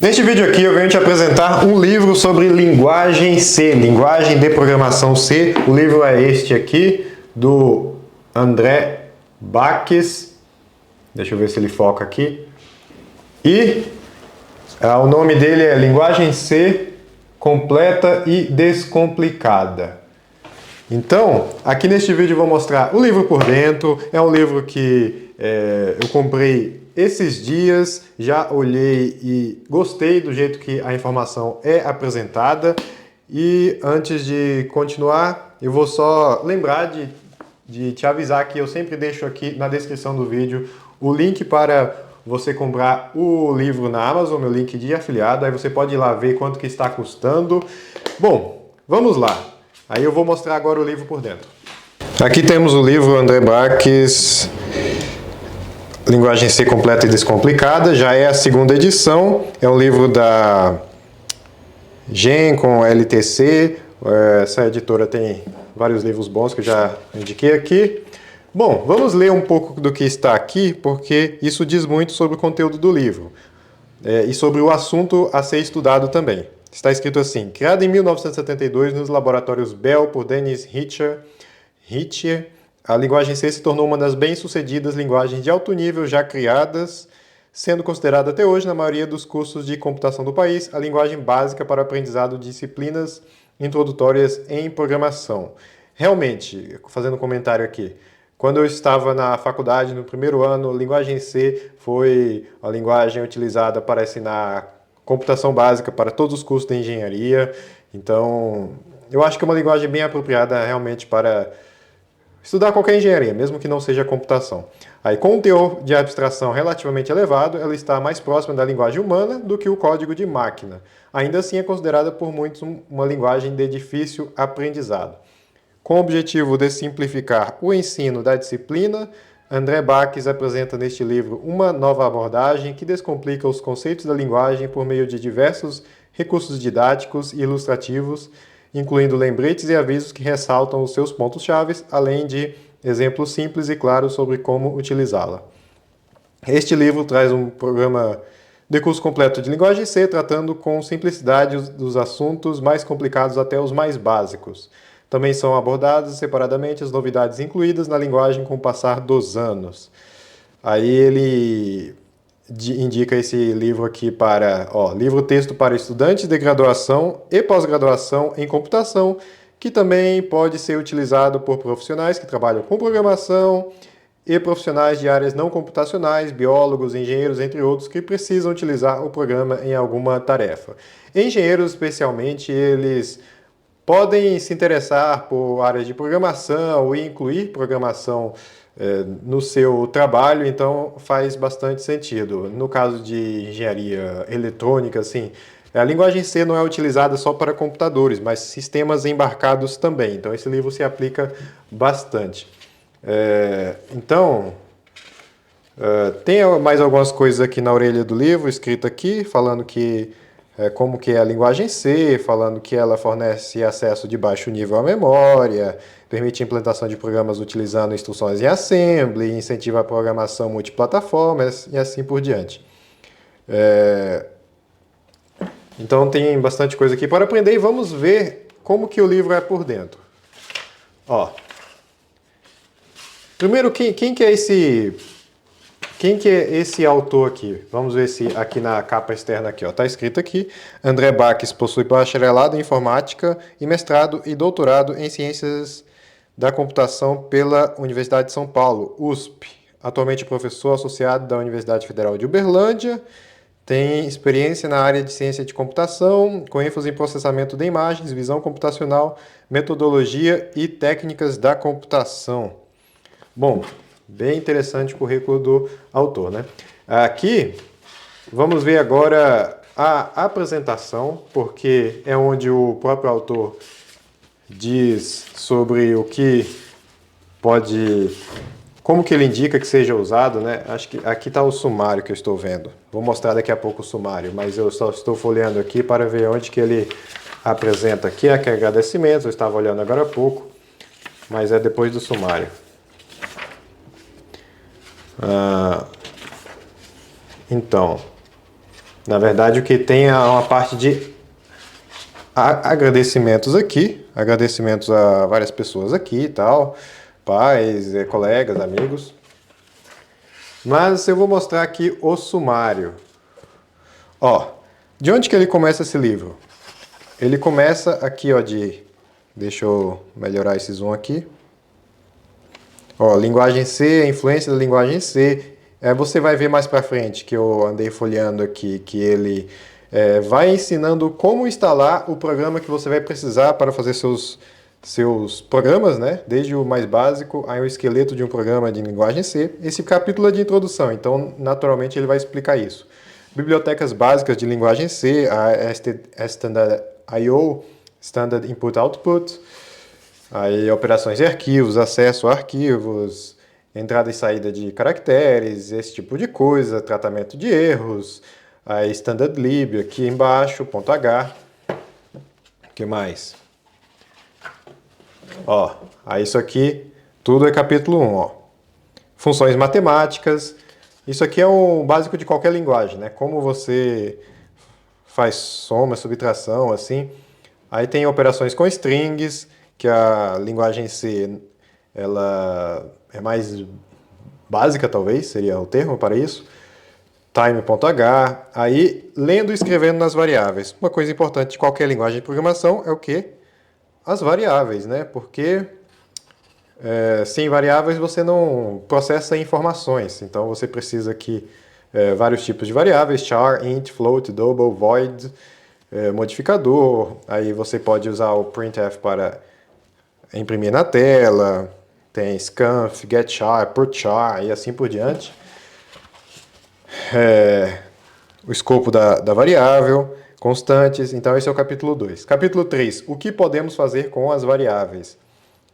Neste vídeo aqui eu venho te apresentar um livro sobre linguagem C, linguagem de programação C. O livro é este aqui, do André Baques. Deixa eu ver se ele foca aqui. E o nome dele é Linguagem C Completa e Descomplicada. Então, aqui neste vídeo eu vou mostrar o livro por dentro. É um livro que eu comprei esses dias, já olhei e gostei do jeito que a informação é apresentada. E antes de continuar, eu vou só lembrar de te avisar que eu sempre deixo aqui na descrição do vídeo o link para você comprar o livro na Amazon, meu link de afiliado. Aí você pode ir lá ver quanto que está custando. Bom, vamos lá. Aí eu vou mostrar agora o livro por dentro. Aqui temos o livro André Baques, Linguagem C Completa e Descomplicada. Já é a segunda edição. É um livro da Gen com LTC. Essa editora tem vários livros bons que eu já indiquei aqui. Bom, vamos ler um pouco do que está aqui, porque isso diz muito sobre o conteúdo do livro e sobre o assunto a ser estudado também. Está escrito assim: criado em 1972 nos laboratórios Bell por Dennis Ritchie, a linguagem C se tornou uma das bem-sucedidas linguagens de alto nível já criadas, sendo considerada até hoje, na maioria dos cursos de computação do país, a linguagem básica para o aprendizado de disciplinas introdutórias em programação. Realmente, fazendo um comentário aqui, quando eu estava na faculdade, no primeiro ano, a linguagem C foi a linguagem utilizada para ensinar computação básica para todos os cursos de engenharia. Então, eu acho que é uma linguagem bem apropriada realmente para estudar qualquer engenharia, mesmo que não seja computação. Aí, com um teor de abstração relativamente elevado, ela está mais próxima da linguagem humana do que o código de máquina. Ainda assim, é considerada por muitos uma linguagem de difícil aprendizado. Com o objetivo de simplificar o ensino da disciplina, André Baques apresenta neste livro uma nova abordagem que descomplica os conceitos da linguagem por meio de diversos recursos didáticos e ilustrativos, incluindo lembretes e avisos que ressaltam os seus pontos-chave, além de exemplos simples e claros sobre como utilizá-la. Este livro traz um programa de curso completo de linguagem C, tratando com simplicidade dos assuntos mais complicados até os mais básicos. Também são abordadas separadamente as novidades incluídas na linguagem com o passar dos anos. Aí ele indica esse livro aqui para, livro-texto para estudantes de graduação e pós-graduação em computação, que também pode ser utilizado por profissionais que trabalham com programação e profissionais de áreas não computacionais, biólogos, engenheiros, entre outros, que precisam utilizar o programa em alguma tarefa. Engenheiros, especialmente, eles podem se interessar por áreas de programação e incluir programação no seu trabalho, então faz bastante sentido. No caso de engenharia eletrônica, assim, a linguagem C não é utilizada só para computadores, mas sistemas embarcados também. Então esse livro se aplica bastante. Tem mais algumas coisas aqui na orelha do livro, escrito aqui, falando que como que é a linguagem C, falando que ela fornece acesso de baixo nível à memória, permite a implementação de programas utilizando instruções em assembly, incentiva a programação multiplataforma e assim por diante. Então tem bastante coisa aqui para aprender e vamos ver como que o livro é por dentro. Primeiro, quem que é esse autor aqui? Vamos ver se aqui na capa externa aqui, está escrito aqui: André Baques possui bacharelado em informática e mestrado e doutorado em ciências da computação pela Universidade de São Paulo, USP. Atualmente professor associado da Universidade Federal de Uberlândia. Tem experiência na área de ciência de computação, com ênfase em processamento de imagens, visão computacional, metodologia e técnicas da computação. Bom, bem interessante o currículo do autor, né? Aqui, vamos ver agora a apresentação, porque é onde o próprio autor diz sobre o que pode, como que ele indica que seja usado, né? Acho que aqui está o sumário que eu estou vendo. Vou mostrar daqui a pouco o sumário, mas eu só estou folheando aqui para ver onde que ele apresenta aqui. Aqui é agradecimentos, eu estava olhando agora há pouco, mas é depois do sumário. Então, Na verdade, o que tem é uma parte de agradecimentos aqui, agradecimentos a várias pessoas aqui e tal, pais, colegas, amigos. Mas eu vou mostrar aqui o sumário. Ó, de onde que ele começa esse livro? Ele começa aqui, ó, deixa eu melhorar esse zoom aqui. Ó, linguagem C, a influência da linguagem C. Você vai ver mais pra frente, que eu andei folheando aqui, que ele vai ensinando como instalar o programa que você vai precisar para fazer seus programas, né? Desde o mais básico ao esqueleto de um programa de linguagem C. Esse capítulo é de introdução, então naturalmente ele vai explicar isso. Bibliotecas básicas de linguagem C, a Standard I/O, Standard Input Output, aí operações de arquivos, acesso a arquivos, entrada e saída de caracteres, esse tipo de coisa, tratamento de erros, aí Standard Lib aqui embaixo, ponto .h. O que mais? Ó, aí isso aqui tudo é capítulo 1, ó. Funções matemáticas. Isso aqui é o básico de qualquer linguagem, né? Como você faz soma, subtração, assim. Aí tem operações com strings, que a linguagem C, ela é mais básica, talvez, seria o termo para isso. Time.h. Aí, lendo e escrevendo nas variáveis. Uma coisa importante de qualquer linguagem de programação é o quê? As variáveis, né? Porque sem variáveis você não processa informações. Então você precisa aqui vários tipos de variáveis: char, int, float, double, void, modificador. Aí você pode usar o printf para imprimir na tela. Tem scanf, getChar, putChar e assim por diante. O escopo da variável, constantes. Então esse é o capítulo 2. Capítulo 3. O que podemos fazer com as variáveis?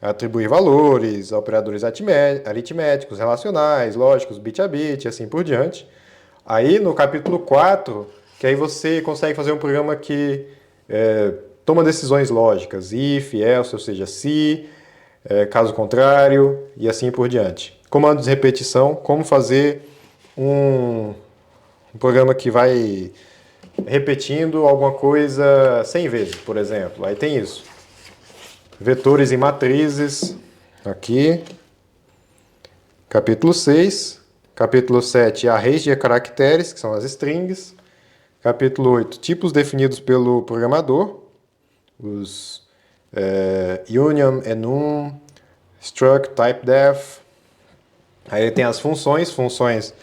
Atribuir valores, operadores aritméticos, relacionais, lógicos, bit a bit, assim por diante. Aí no capítulo 4, que aí você consegue fazer um programa que toma decisões lógicas, if, else, ou seja, se, caso contrário, e assim por diante. Comandos de repetição, como fazer um programa que vai repetindo alguma coisa 100 vezes, por exemplo. Aí tem isso. Vetores e matrizes, aqui. Capítulo 6. Capítulo 7, arrays de caracteres, que são as strings. Capítulo 8, tipos definidos pelo programador. Os union, enum, struct, typedef. Aí tem as funções. Funções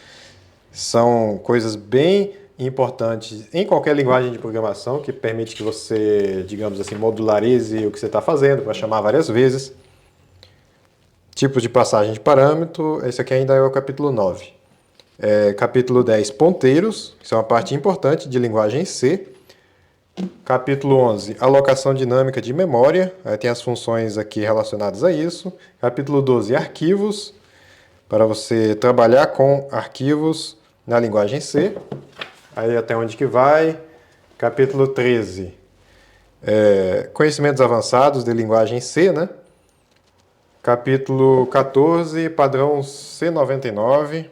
são coisas bem importantes em qualquer linguagem de programação, que permite que você, digamos assim, modularize o que você está fazendo para chamar várias vezes. Tipos de passagem de parâmetro, esse aqui ainda é o capítulo 9. Capítulo 10, ponteiros, que é uma parte importante de linguagem C. Capítulo 11, alocação dinâmica de memória, aí tem as funções aqui relacionadas a isso. Capítulo 12, arquivos, para você trabalhar com arquivos na linguagem C. Aí até onde que vai? Capítulo 13, conhecimentos avançados de linguagem C, né? Capítulo 14, padrão C99,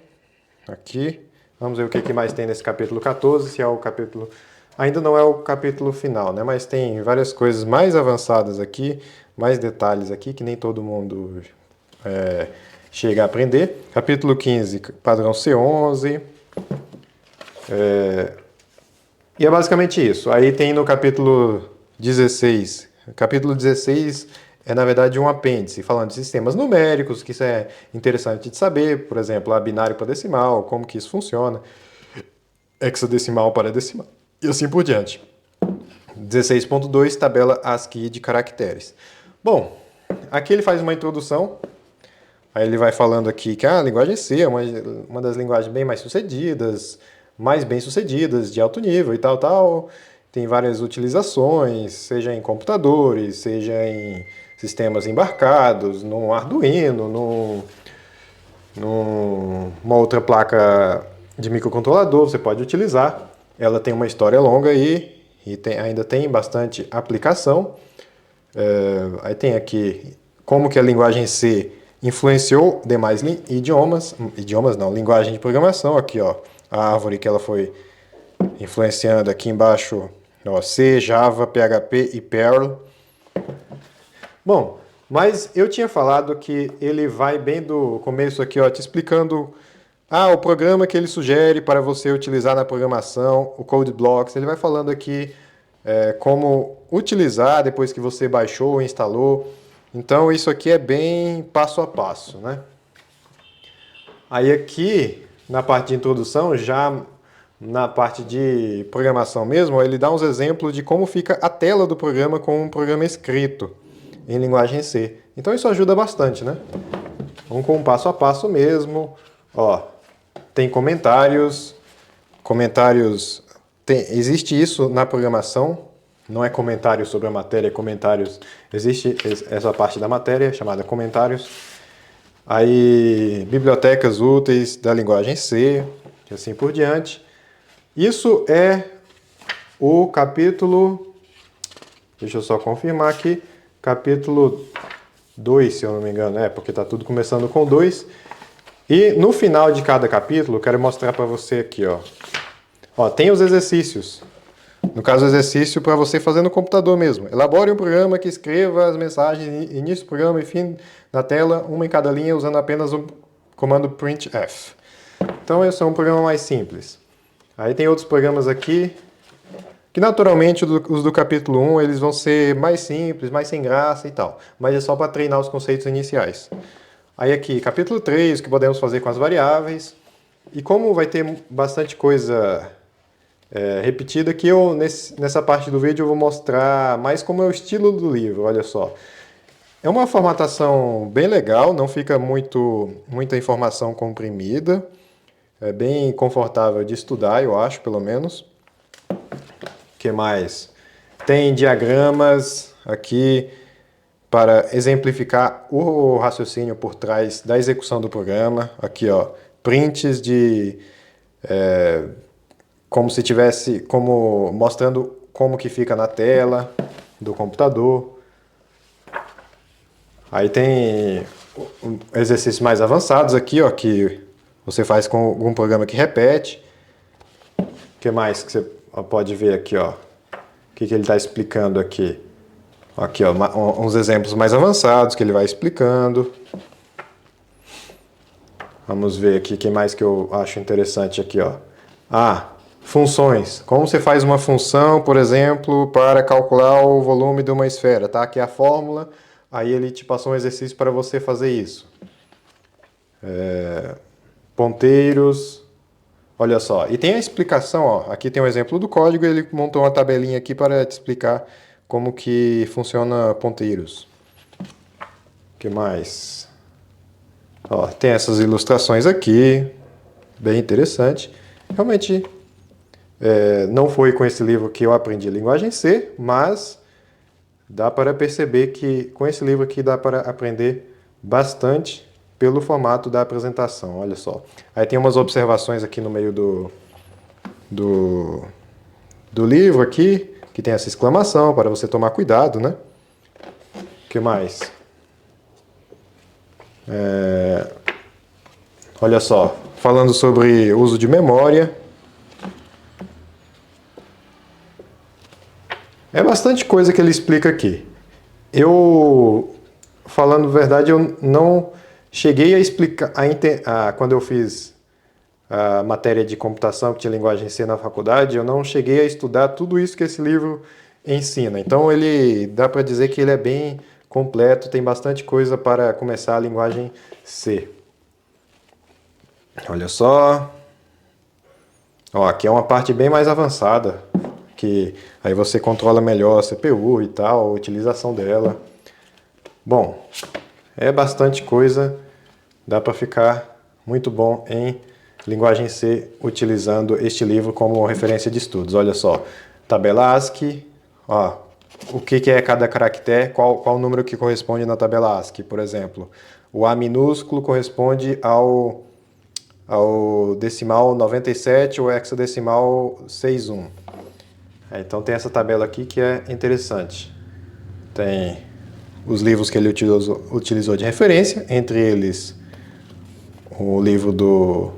aqui. Vamos ver o que mais tem nesse capítulo 14, se é o capítulo... Ainda não é o capítulo final, né? Mas tem várias coisas mais avançadas aqui, mais detalhes aqui, que nem todo mundo chega a aprender. Capítulo 15, padrão C11. E é basicamente isso. Aí tem no capítulo 16. Capítulo 16 é, na verdade, um apêndice, falando de sistemas numéricos, que isso é interessante de saber. Por exemplo, a binário para decimal, como que isso funciona. Hexadecimal para decimal. E assim por diante. 16.2, tabela ASCII de caracteres. Bom, aqui ele faz uma introdução. Aí ele vai falando aqui que a linguagem C é uma das linguagens mais bem-sucedidas, de alto nível e tal, tal. Tem várias utilizações, seja em computadores, seja em sistemas embarcados, no Arduino, numa outra placa de microcontrolador, você pode utilizar. Ela tem uma história longa aí e ainda tem bastante aplicação. Aí tem aqui como que a linguagem C influenciou demais linguagem de programação. Aqui, ó, a árvore que ela foi influenciando aqui embaixo, ó, C, Java, PHP e Perl. Bom, mas eu tinha falado que ele vai bem do começo aqui, ó, te explicando o programa que ele sugere para você utilizar na programação, o Code Blocks. Ele vai falando aqui como utilizar depois que você baixou ou instalou. Então isso aqui é bem passo a passo, né? Aí aqui, na parte de introdução, já na parte de programação mesmo, ele dá uns exemplos de como fica a tela do programa com um programa escrito em linguagem C. Então isso ajuda bastante, né? Vamos com um passo a passo mesmo. Ó, tem comentários. Existe isso na programação. Não é comentário sobre a matéria, é comentários. Existe essa parte da matéria chamada comentários. Aí, bibliotecas úteis da linguagem C, e assim por diante. Isso é o capítulo, deixa eu só confirmar aqui, capítulo 2, se eu não me engano, porque está tudo começando com 2. E no final de cada capítulo, eu quero mostrar para você aqui, ó, tem os exercícios. No caso, o exercício para você fazer no computador mesmo. Elabore um programa que escreva as mensagens início do programa e fim da tela, uma em cada linha, usando apenas o comando printf. Então, esse é um programa mais simples. Aí tem outros programas aqui, que naturalmente os do capítulo 1 eles vão ser mais simples, mais sem graça e tal. Mas é só para treinar os conceitos iniciais. Aí aqui, capítulo 3, o que podemos fazer com as variáveis. E como vai ter bastante coisa repetida aqui, nessa parte do vídeo eu vou mostrar mais como é o estilo do livro, olha só. É uma formatação bem legal, não fica muita informação comprimida. É bem confortável de estudar, eu acho, pelo menos. O que mais? Tem diagramas aqui para exemplificar o raciocínio por trás da execução do programa. Aqui, ó, prints de como se tivesse, mostrando como que fica na tela do computador. Aí tem exercícios mais avançados aqui, ó, que você faz com algum programa que repete. O que mais que você pode ver aqui, ó? O que ele está explicando aqui? Aqui, ó, uns exemplos mais avançados que ele vai explicando. Vamos ver aqui o que mais que eu acho interessante aqui, ó. Funções. Como você faz uma função, por exemplo, para calcular o volume de uma esfera, tá? Aqui é a fórmula, aí ele te passou um exercício para você fazer isso. Ponteiros, olha só. E tem a explicação, ó. Aqui tem um exemplo do código, ele montou uma tabelinha aqui para te explicar como que funciona ponteiros. O que mais? Ó, tem essas ilustrações aqui, bem interessante. Realmente, não foi com esse livro que eu aprendi linguagem C, mas dá para perceber que com esse livro aqui dá para aprender bastante pelo formato da apresentação, olha só. Aí tem umas observações aqui no meio do livro aqui, que tem essa exclamação para você tomar cuidado, né? O que mais? Olha só, falando sobre uso de memória. É bastante coisa que ele explica aqui. Falando a verdade, eu não cheguei a explicar, quando eu fiz a matéria de computação que tinha linguagem C na faculdade, eu não cheguei a estudar tudo isso que esse livro ensina. Então dá para dizer que ele é bem completo, tem bastante coisa para começar a linguagem C. Olha só. Ó, aqui é uma parte bem mais avançada, que aí você controla melhor a CPU e tal, a utilização dela. Bom, é bastante coisa, dá para ficar muito bom em linguagem C utilizando este livro como referência de estudos. Olha só, tabela ASCII, ó, o que é cada caractere, qual número que corresponde na tabela ASCII, por exemplo. O A minúsculo corresponde ao decimal 97 ou hexadecimal 61. Então tem essa tabela aqui que é interessante. Tem os livros que ele utilizou de referência, entre eles o livro do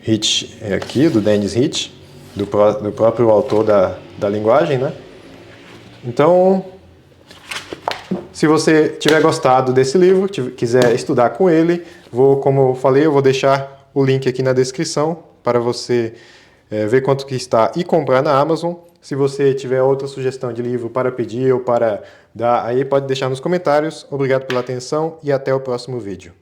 Hitch, aqui, do Dennis Hitch, do próprio autor da linguagem, né? Então, se você tiver gostado desse livro, quiser estudar com ele, como eu falei, eu vou deixar o link aqui na descrição para você ver quanto que está e comprar na Amazon. Se você tiver outra sugestão de livro para pedir ou para dar, aí pode deixar nos comentários. Obrigado pela atenção e até o próximo vídeo.